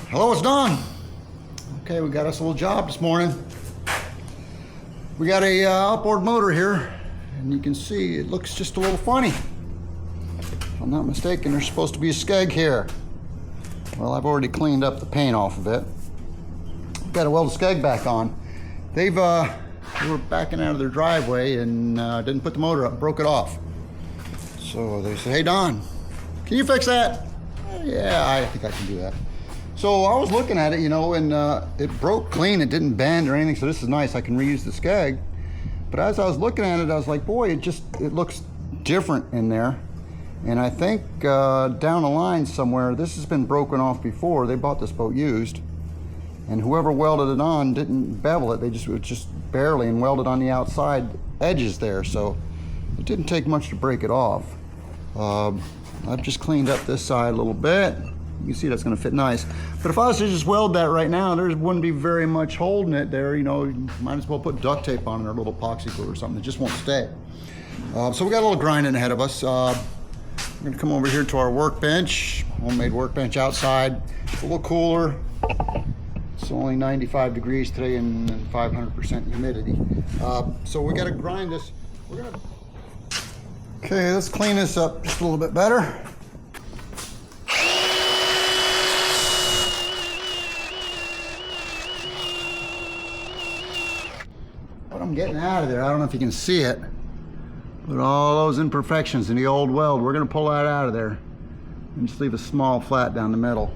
Hello, it's Don. Okay, we got us a little job this morning. We got a outboard motor here, and you can see it looks just a little funny. If I'm not mistaken, there's supposed to be a Skeg here. Well, I've already cleaned up the paint off of it. Got to weld the Skeg back on. They were backing out of their driveway and didn't put the motor up, broke it off. So they said, hey Don, can you fix that? Yeah, I think I can do that. So I was looking at it, you know, and it broke clean. It didn't bend or anything, so this is nice. I can reuse the Skeg. But as I was looking at it, I was like, boy, it looks different in there. And I think down the line somewhere, this has been broken off before. They bought this boat used. And whoever welded it on didn't bevel it. It was just barely and welded on the outside edges there. So it didn't take much to break it off. I've just cleaned up this side a little bit. You can see that's gonna fit nice. But if I was to just weld that right now, there wouldn't be very much holding it there. You know, you might as well put duct tape on it or a little epoxy glue or something. It just won't stay. So we got a little grinding ahead of us. We're gonna come over here to our workbench, homemade workbench outside. It's a little cooler. It's only 95 degrees today and 500% humidity. So we gotta grind this. Okay, let's clean this up just a little bit better. What I'm getting out of there, I don't know if you can see it, but all those imperfections in the old weld, we're gonna pull that out of there and just leave a small flat down the middle.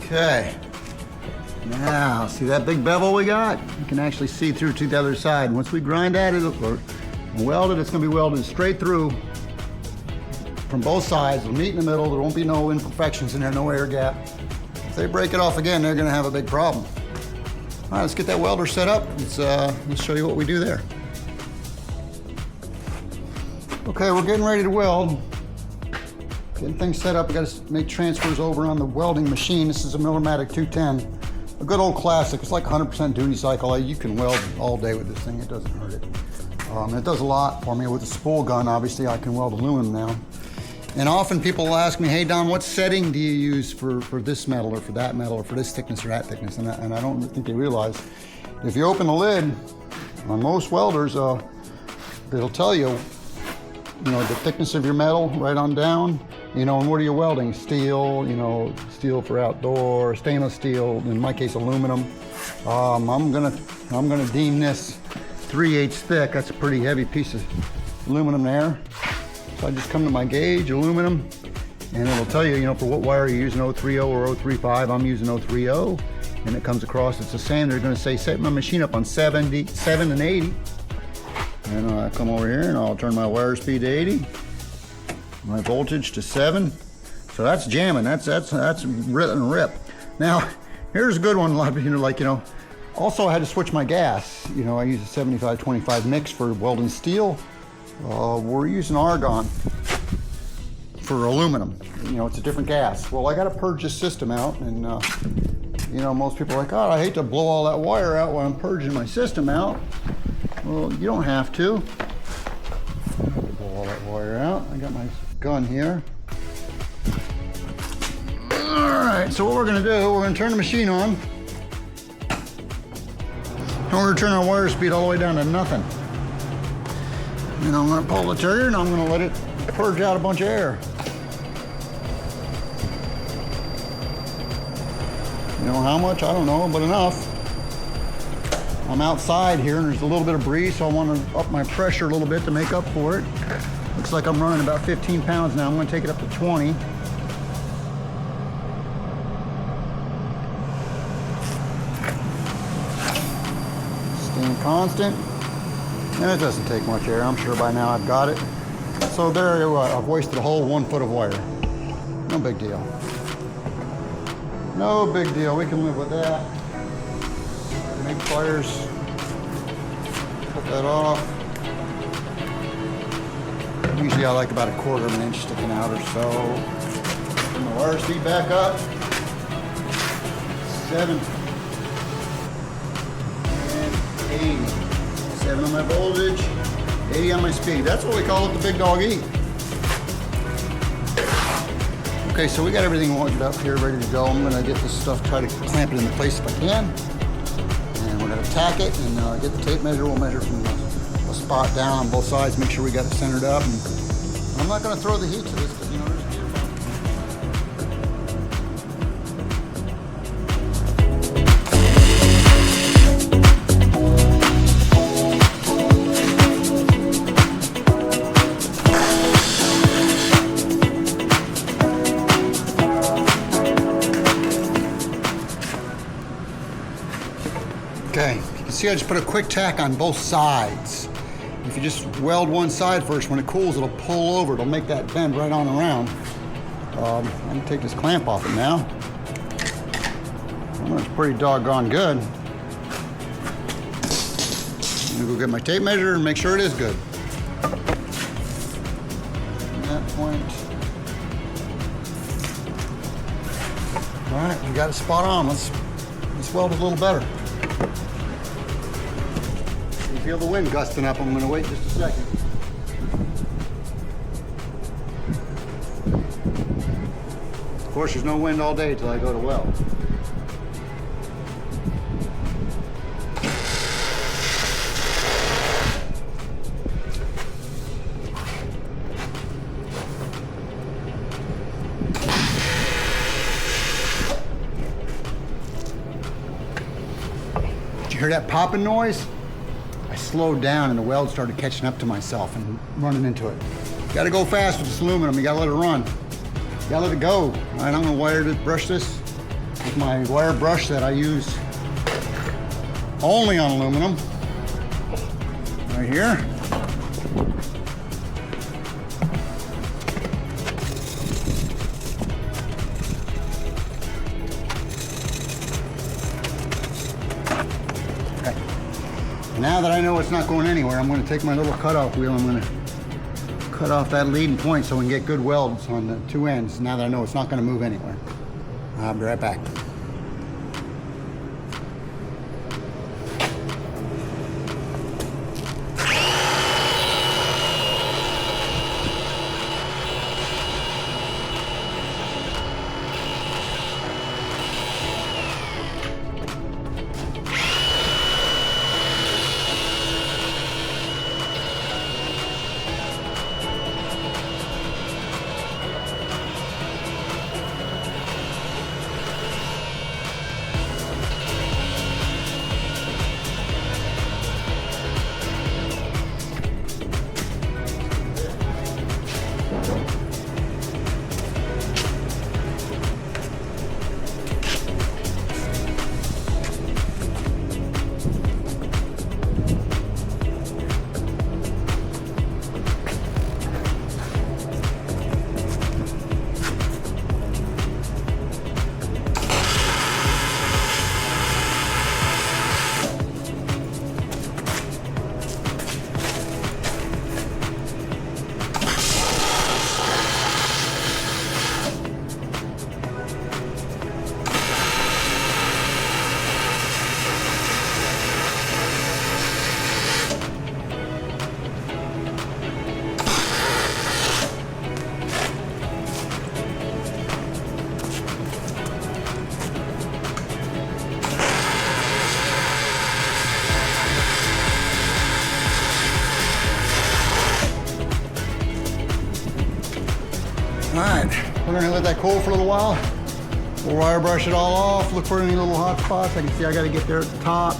Okay, now see that big bevel we got? You can actually see through to the other side. Once we grind that or weld it, it's gonna be welded straight through from both sides. It'll meet in the middle. There won't be no imperfections in there, no air gap. If they break it off again, they're gonna have a big problem. All right, let's get that welder set up. Let's show you what we do there. Okay, we're getting ready to weld. Getting things set up, we got to make transfers over on the welding machine. This is a Millermatic 210, a good old classic. It's like 100% duty cycle. You can weld all day with this thing. It doesn't hurt it. It does a lot for me. With the spool gun, obviously, I can weld aluminum now. And often people will ask me, hey Don, what setting do you use for this metal or for that metal or for this thickness or that thickness? And I don't think they realize, if you open the lid on most welders, they'll tell you, you know, the thickness of your metal right on down, you know, and what are you welding? Steel, you know, steel for outdoor, stainless steel, in my case, aluminum. I'm gonna deem this 3/8 thick. That's a pretty heavy piece of aluminum there. So I just come to my gauge, aluminum, and it'll tell you, you know, for what wire you're using, 030 or 035. I'm using 030, and it comes across, it's the same. They're gonna say, set my machine up on 7 and 80. And I come over here and I'll turn my wire speed to 80, my voltage to 7. So that's jamming, that's rip and rip. Now, here's a good one. A lot of people are like, you know, also I had to switch my gas. You know, I use a 75-25 mix for welding steel. We're using argon for aluminum. You know, it's a different gas. Well, I got to purge this system out, and you know, most people are like, oh, I hate to blow all that wire out while I'm purging my system out. Well, you don't have to. Pull all that wire out. I got my gun here. All right, so what we're gonna do, we're gonna turn the machine on. And we're gonna turn our wire speed all the way down to nothing. And I'm gonna pull the trigger and I'm gonna let it purge out a bunch of air. You know how much? I don't know, but enough. I'm outside here and there's a little bit of breeze, so I want to up my pressure a little bit to make up for it. Looks like I'm running about 15 pounds now. I'm going to take it up to 20. Staying constant. And it doesn't take much air. I'm sure by now I've got it. So there you go. I've wasted a whole 1 foot of wire. No big deal. No big deal. We can live with that. Make pliers, cut that off. Usually I like about 1/4 of an inch sticking out or so. Turn the wire speed back up. 7 and 80. 7 on my voltage, 80 on my speed. That's what we call it the big dog E. Okay, so we got everything loaded up here, ready to go. I'm gonna get this stuff, try to clamp it into place if I can. And we're gonna tack it and get the tape measure. We'll measure from the spot down on both sides, make sure we got it centered up. And I'm not gonna throw the heat to this because, you know, there's gear. Okay, you can see I just put a quick tack on both sides. If you just weld one side first, when it cools, it'll pull over. It'll make that bend right on around. I'm gonna take this clamp off it now. It's pretty doggone good. I'm gonna go get my tape measure and make sure it is good. From that point. All right, we got it spot on. Let's weld it a little better. Feel the wind gusting up. I'm going to wait just a second. Of course, there's no wind all day until I go to weld. Did you hear that popping noise? I slowed down and the weld started catching up to myself and running into it. You gotta go fast with this aluminum. You gotta let it run. You gotta let it go. All right, I'm gonna brush this with my wire brush that I use only on aluminum. Right here. Now that I know it's not going anywhere, I'm going to take my little cutoff wheel. I'm going to cut off that leading point so we can get good welds on the two ends. Now that I know it's not going to move anywhere. I'll be right back. All right, we're gonna let that cool for a little while. We'll wire brush it all off, look for any little hot spots. I can see I gotta get there at the top.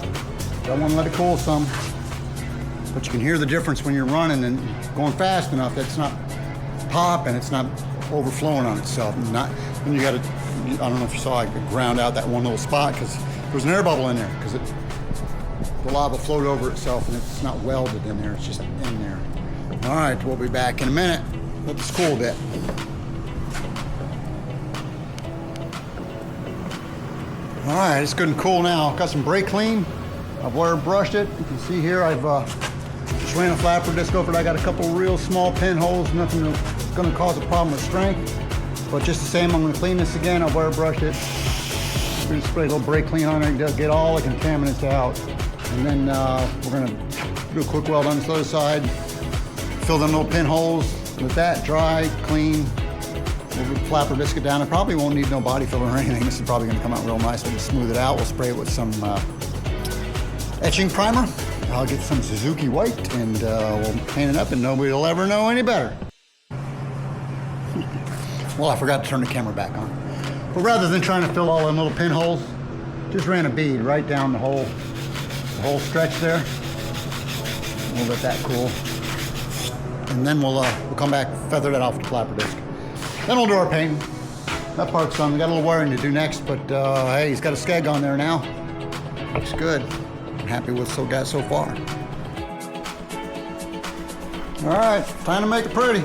I wanna let it cool some. But you can hear the difference when you're running and going fast enough that it's not popping, it's not overflowing on itself. Then you gotta, I don't know if you saw, I could ground out that one little spot because there was an air bubble in there because the lava flowed over itself and it's not welded in there, it's just in there. All right, we'll be back in a minute. Let this cool a bit. All right, it's good and cool now. Got some brake clean. I've wire brushed it. You can see here I've just ran a flapper disc over it. I got a couple real small pinholes, nothing that's gonna cause a problem with strength. But just the same, I'm gonna clean this again. I've wire brushed it. We're gonna spray a little brake clean on it to get all the contaminants out. And then we're gonna do a quick weld on this other side, fill them little pinholes, let that dry, clean. We'll flapper biscuit down. It probably won't need no body filler or anything. This is probably gonna come out real nice. We'll just smooth it out. We'll spray it with some etching primer. I'll get some Suzuki white and we'll paint it up and nobody will ever know any better. Well, I forgot to turn the camera back on. But rather than trying to fill all them little pinholes, just ran a bead right down the whole stretch there. We'll let that cool. And then we'll come back, feather that off the flapper disc. Then we'll do our painting. That part's done. We got a little wiring to do next, but hey, he's got a Skeg on there now. Looks good. I'm happy with what got so far. All right, time to make it pretty.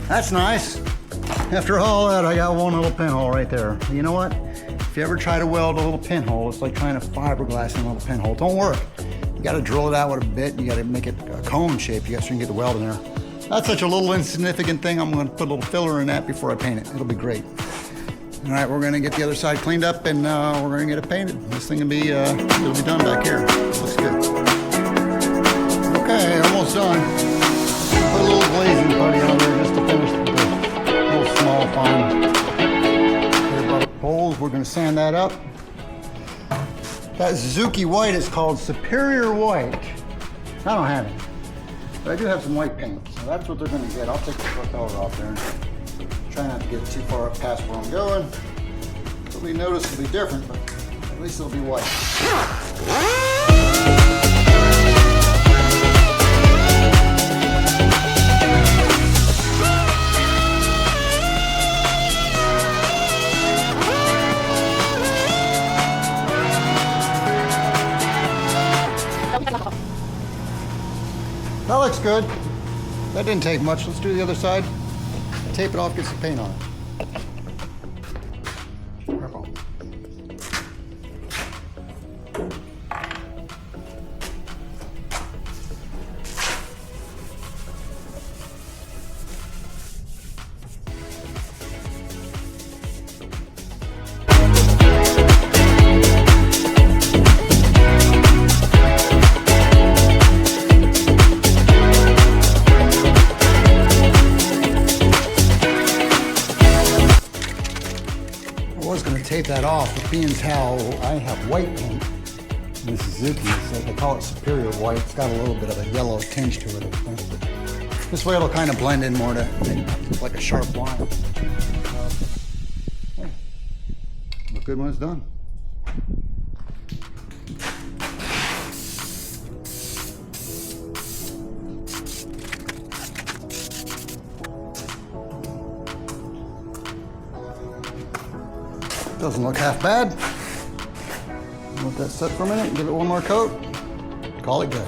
That's nice. After all that, I got one little pinhole right there. You know what? If you ever try to weld a little pinhole, it's like trying to fiberglass in a little pinhole. It don't work. You gotta drill it out with a bit. You gotta make it a cone shape. You got so you can get the weld in there. That's such a little insignificant thing. I'm gonna put a little filler in that before I paint it. It'll be great. All right, we're gonna get the other side cleaned up and we're gonna get it painted. This thing will be, it'll be done back here. Looks good. Okay, almost done. Put a little glazing putty on there just to finish the little small fine holes. We're going to sand that up. That Suzuki white is called Superior White. I don't have it, but I do have some white paint, so that's what they're going to get. I'll take the propeller off there and try not to get too far up past where I'm going. It'll be noticeably different, but at least it'll be white. That looks good. That didn't take much. Let's do the other side. Tape it off, get some paint on it. Tape that off, but being as how I have white paint in the Suzuki, so they call it Superior White. It's got a little bit of a yellow tinge to it. This way it'll kind of blend in more to look like a sharp line. Look good when it's done. Doesn't look half bad. Let that set for a minute, give it one more coat, call it good.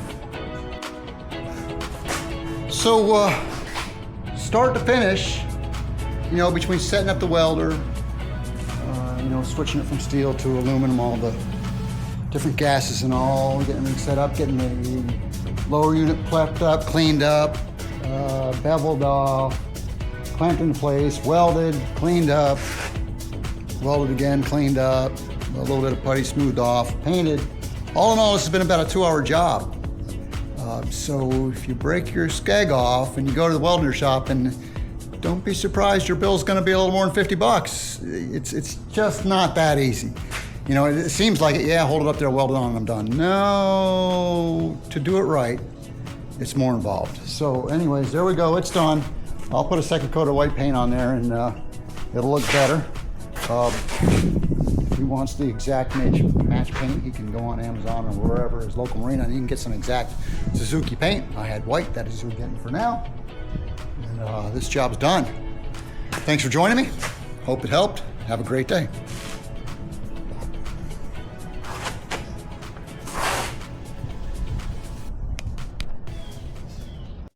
So start to finish, you know, between setting up the welder, you know, switching it from steel to aluminum, all the different gases and all, getting everything set up, getting the lower unit prepped up, cleaned up, beveled off, clamped into place, welded, cleaned up, welded again, cleaned up, a little bit of putty smoothed off, painted. All in all, this has been about a 2-hour job. So if you break your Skeg off and you go to the welding shop, and don't be surprised your bill's gonna be a little more than 50 bucks. It's just not that easy. You know, it seems like it, yeah, hold it up there, weld it on, and I'm done. No, to do it right, it's more involved. So anyways, there we go, it's done. I'll put a second coat of white paint on there and it'll look better. If he wants the exact match paint, he can go on Amazon or wherever, his local marina, and he can get some exact Suzuki paint. I had white, that is who we're getting for now. And this job's done. Thanks for joining me. Hope it helped. Have a great day.